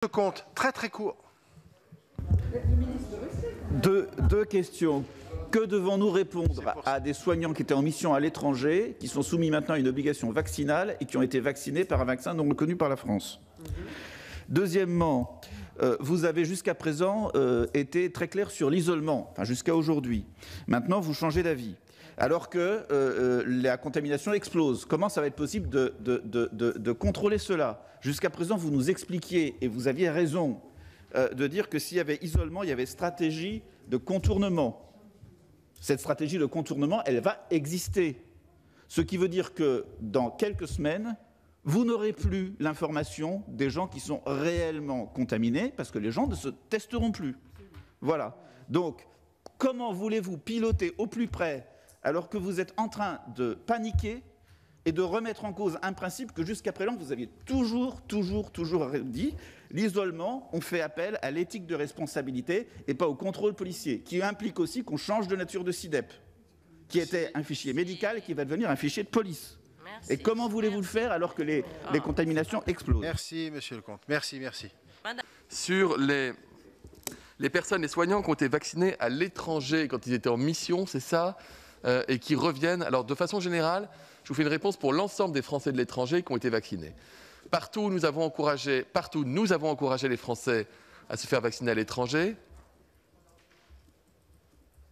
Compte très très court. Deux questions. Que devons-nous répondre à des soignants qui étaient en mission à l'étranger, qui sont soumis maintenant à une obligation vaccinale et qui ont été vaccinés par un vaccin non reconnu par la France? Deuxièmement, vous avez jusqu'à présent été très clair sur l'isolement, enfin jusqu'à aujourd'hui. Maintenant, vous changez d'avis. Alors que la contamination explose. Comment ça va être possible de contrôler cela? Jusqu'à présent, vous nous expliquiez, et vous aviez raison, de dire que s'il y avait isolement, il y avait stratégie de contournement. Cette stratégie de contournement, elle va exister. Ce qui veut dire que dans quelques semaines, vous n'aurez plus l'information des gens qui sont réellement contaminés, parce que les gens ne se testeront plus. Voilà. Donc, comment voulez-vous piloter au plus près, alors que vous êtes en train de paniquer et de remettre en cause un principe que jusqu'à présent vous aviez toujours dit, l'isolement, on fait appel à l'éthique de responsabilité et pas au contrôle policier, qui implique aussi qu'on change de nature de SIDEP, qui était un fichier médical et qui va devenir un fichier de police. Merci. Et comment voulez-vous le faire alors que les contaminations explosent? Merci, monsieur le comte. Merci. Sur les personnes, les soignants qui ont été vaccinés à l'étranger quand ils étaient en mission, c'est ça, et qui reviennent. Alors, de façon générale, je vous fais une réponse pour l'ensemble des Français de l'étranger qui ont été vaccinés. Partout, nous avons encouragé les Français à se faire vacciner à l'étranger,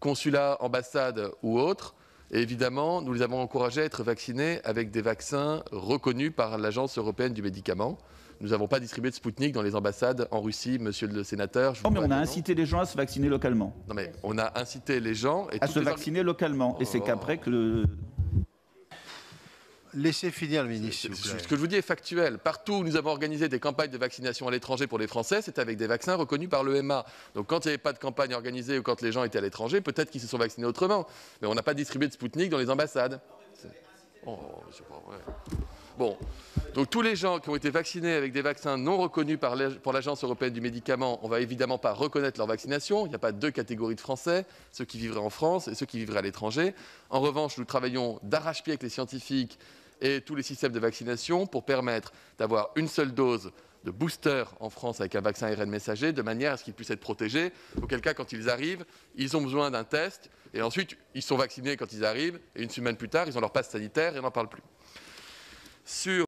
consulat, ambassade ou autres. Et évidemment, nous les avons encouragés à être vaccinés avec des vaccins reconnus par l'Agence européenne du médicament. Nous n'avons pas distribué de Spoutnik dans les ambassades en Russie, monsieur le sénateur. Non, mais on a incité les gens à se vacciner localement. Non, mais on a incité les gens... à se vacciner localement. Et c'est qu'après que le... Laissez finir le ministre, s'il vous plaît. Ce que je vous dis est factuel. Partout où nous avons organisé des campagnes de vaccination à l'étranger pour les Français, c'est avec des vaccins reconnus par l'EMA. Donc quand il n'y avait pas de campagne organisée ou quand les gens étaient à l'étranger, peut-être qu'ils se sont vaccinés autrement. Mais on n'a pas distribué de Spoutnik dans les ambassades. Oh, c'est pas vrai. Bon. Donc tous les gens qui ont été vaccinés avec des vaccins non reconnus pour l'Agence européenne du médicament, on ne va évidemment pas reconnaître leur vaccination. Il n'y a pas deux catégories de Français, ceux qui vivraient en France et ceux qui vivraient à l'étranger. En revanche, nous travaillons d'arrache-pied avec les scientifiques et tous les systèmes de vaccination pour permettre d'avoir une seule dose de booster en France avec un vaccin ARN messager, de manière à ce qu'ils puissent être protégés. Auquel cas, quand ils arrivent, ils ont besoin d'un test, et ensuite, ils sont vaccinés quand ils arrivent, et une semaine plus tard, ils ont leur passe sanitaire et on n'en parle plus.